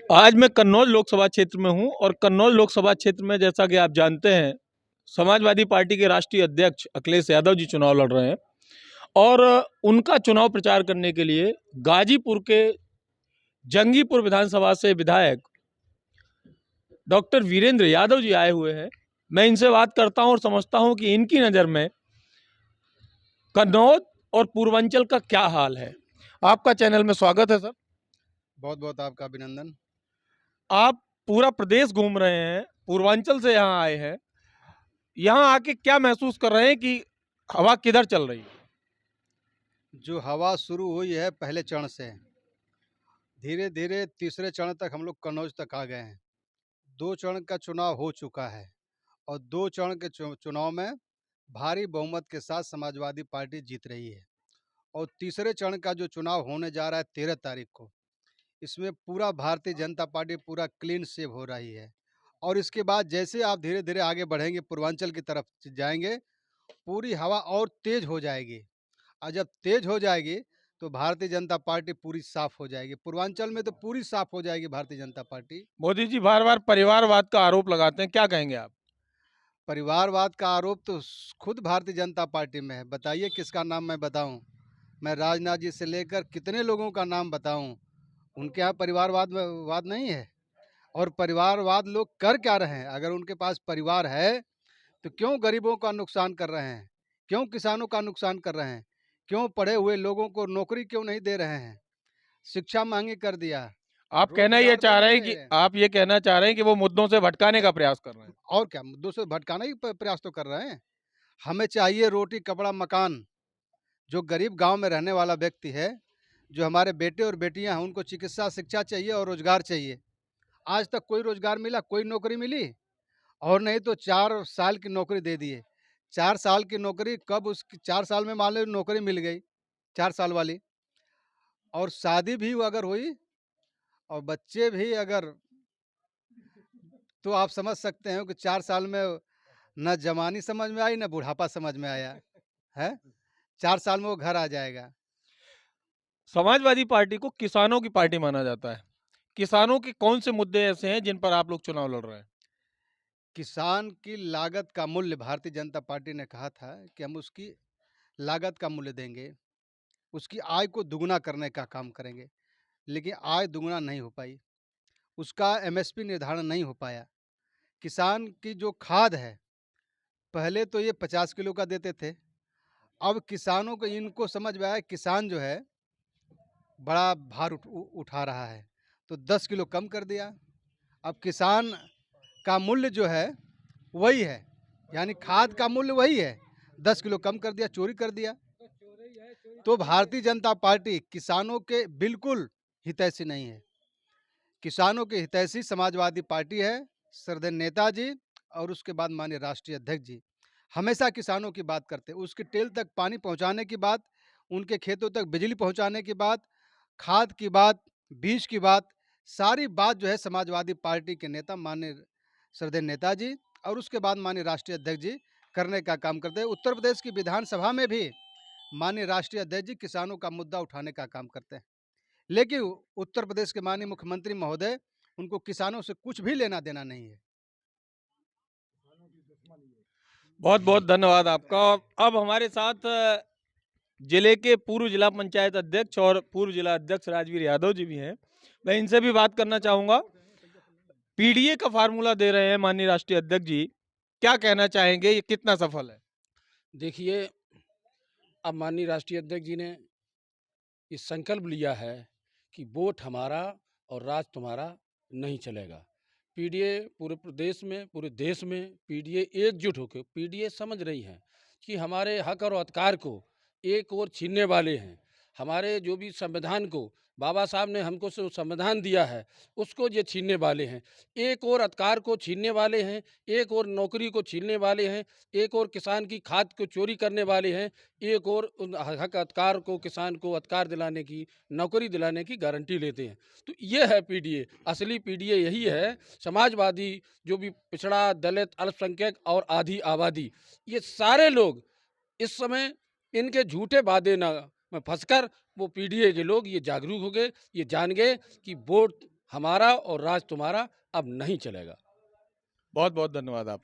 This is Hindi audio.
आज मैं कन्नौज लोकसभा क्षेत्र में हूं और कन्नौज लोकसभा क्षेत्र में जैसा कि आप जानते हैं समाजवादी पार्टी के राष्ट्रीय अध्यक्ष अखिलेश यादव जी चुनाव लड़ रहे हैं और उनका चुनाव प्रचार करने के लिए गाजीपुर के जंगीपुर विधानसभा से विधायक डॉक्टर वीरेंद्र यादव जी आए हुए हैं। मैं इनसे बात करता हूं और समझता हूं कि इनकी नज़र में कन्नौज और पूर्वांचल का क्या हाल है। आपका चैनल में स्वागत है सर। बहुत बहुत आपका अभिनंदन। आप पूरा प्रदेश घूम रहे हैं, पूर्वांचल से यहाँ आए हैं, यहाँ आके क्या महसूस कर रहे हैं कि हवा किधर चल रही है? जो हवा शुरू हुई है पहले चरण से, धीरे धीरे तीसरे चरण तक हम लोग कन्नौज तक आ गए हैं। 2 चरण का चुनाव हो चुका है और 2 चरण के चुनाव में भारी बहुमत के साथ समाजवादी पार्टी जीत रही है। और तीसरे चरण का जो चुनाव होने जा रहा है 13 तारीख को, इसमें पूरा भारतीय जनता पार्टी पूरा क्लीन स्वीप हो रही है। और इसके बाद जैसे आप धीरे धीरे आगे बढ़ेंगे, पूर्वांचल की तरफ जाएंगे, पूरी हवा और तेज हो जाएगी। और जब तेज हो जाएगी तो भारतीय जनता पार्टी पूरी साफ हो जाएगी। पूर्वांचल में तो पूरी साफ हो जाएगी भारतीय जनता पार्टी। मोदी जी बार बार परिवारवाद का आरोप लगाते हैं, क्या कहेंगे आप? परिवारवाद का आरोप तो खुद भारतीय जनता पार्टी में है। बताइए किसका नाम मैं बताऊं? मैं राजनाथ जी से लेकर कितने लोगों का नाम बताऊं? उनके यहाँ परिवारवाद वाद नहीं है। और परिवारवाद लोग कर क्या रहे हैं? अगर उनके पास परिवार है तो क्यों गरीबों का नुकसान कर रहे हैं? क्यों किसानों का नुकसान कर रहे हैं? क्यों पढ़े हुए लोगों को नौकरी क्यों नहीं दे रहे हैं? शिक्षा महंगी कर दिया, आप कहना ये रोजगार चाह नहीं रहे हैं दे कि रहे हैं। आप ये कहना चाह रहे हैं कि वो मुद्दों से भटकाने का प्रयास कर रहे हैं? और क्या मुद्दों से भटकाने की प्रयास तो कर रहे हैं। हमें चाहिए रोटी कपड़ा मकान। जो गरीब गांव में रहने वाला व्यक्ति है, जो हमारे बेटे और बेटियां हैं, उनको चिकित्सा शिक्षा चाहिए और रोजगार चाहिए। आज तक कोई रोजगार मिला, कोई नौकरी मिली? और नहीं तो 4 साल की नौकरी दे दिए। 4 साल की नौकरी कब, उसकी 4 साल में मान लो नौकरी मिल गई 4 साल वाली, और शादी भी अगर हुई और बच्चे भी अगर, तो आप समझ सकते हैं कि 4 साल में न जवानी समझ में आई, न बुढ़ापा समझ में आया है। 4 साल में वो घर आ जाएगा। समाजवादी पार्टी को किसानों की पार्टी माना जाता है। किसानों के कौन से मुद्दे ऐसे हैं जिन पर आप लोग चुनाव लड़ रहे हैं? किसान की लागत का मूल्य, भारतीय जनता पार्टी ने कहा था कि हम उसकी लागत का मूल्य देंगे, उसकी आय को दुगुना करने का काम करेंगे। लेकिन आय दुगुना नहीं हो पाई, उसका एमएसपी निर्धारण नहीं हो पाया। किसान की जो खाद है, पहले तो ये 50 किलो का देते थे। अब किसानों को, इनको समझ में आया किसान जो है बड़ा भार उठा रहा है, तो 10 किलो कम कर दिया। अब किसान का मूल्य जो है वही है, यानी खाद का मूल्य वही है, 10 किलो कम कर दिया, चोरी कर दिया। तो भारतीय जनता पार्टी किसानों के बिल्कुल हितैषी नहीं है। किसानों के हितैषी समाजवादी पार्टी है। श्रद्धेय नेताजी और उसके बाद माननीय राष्ट्रीय अध्यक्ष जी हमेशा किसानों की बात करते हैं। उसके टेल तक पानी पहुंचाने की बात, उनके खेतों तक बिजली पहुंचाने की बात, खाद की बात, बीज की बात, सारी बात जो है समाजवादी पार्टी के नेता माननीय श्रद्धेय नेताजी और उसके बाद माननीय राष्ट्रीय अध्यक्ष जी करने का काम करते हैं। उत्तर प्रदेश की विधानसभा में भी माननीय राष्ट्रीय अध्यक्ष जी किसानों का मुद्दा उठाने का काम करते हैं। लेकिन उत्तर प्रदेश के माननीय मुख्यमंत्री महोदय, उनको किसानों से कुछ भी लेना देना नहीं है। बहुत बहुत धन्यवाद आपका। अब हमारे साथ जिले के पूर्व जिला पंचायत अध्यक्ष और पूर्व जिला अध्यक्ष राजवीर यादव जी भी हैं। मैं इनसे भी बात करना चाहूँगा। पीडीए का फार्मूला दे रहे हैं माननीय राष्ट्रीय अध्यक्ष जी, क्या कहना चाहेंगे, ये कितना सफल है? देखिए, अब माननीय राष्ट्रीय अध्यक्ष जी ने ये संकल्प लिया है कि वोट हमारा और राज तुम्हारा नहीं चलेगा। पीडीए पूरे प्रदेश में, पूरे देश में पीडीए एकजुट होकर पीडीए समझ रही है कि हमारे हक और अधिकार को एक ओर छीनने वाले हैं। हमारे जो भी संविधान को बाबा साहब ने हमको जो संविधान दिया है उसको ये छीनने वाले हैं। एक और अधिकार को छीनने वाले हैं, एक और नौकरी को छीनने वाले हैं, एक और किसान की खाद को चोरी करने वाले हैं, एक और उन हक अधिकार को, किसान को अधिकार दिलाने की, नौकरी दिलाने की गारंटी लेते हैं। तो ये है पीडीए। असली पीडीए यही है। समाजवादी, जो भी पिछड़ा, दलित, अल्पसंख्यक और आधी आबादी, ये सारे लोग इस समय इनके झूठे वादे न में फंसकर वो पीडीए के लोग ये जागरूक हो गए, ये जान गए कि वोट हमारा और राज तुम्हारा अब नहीं चलेगा। बहुत बहुत धन्यवाद आप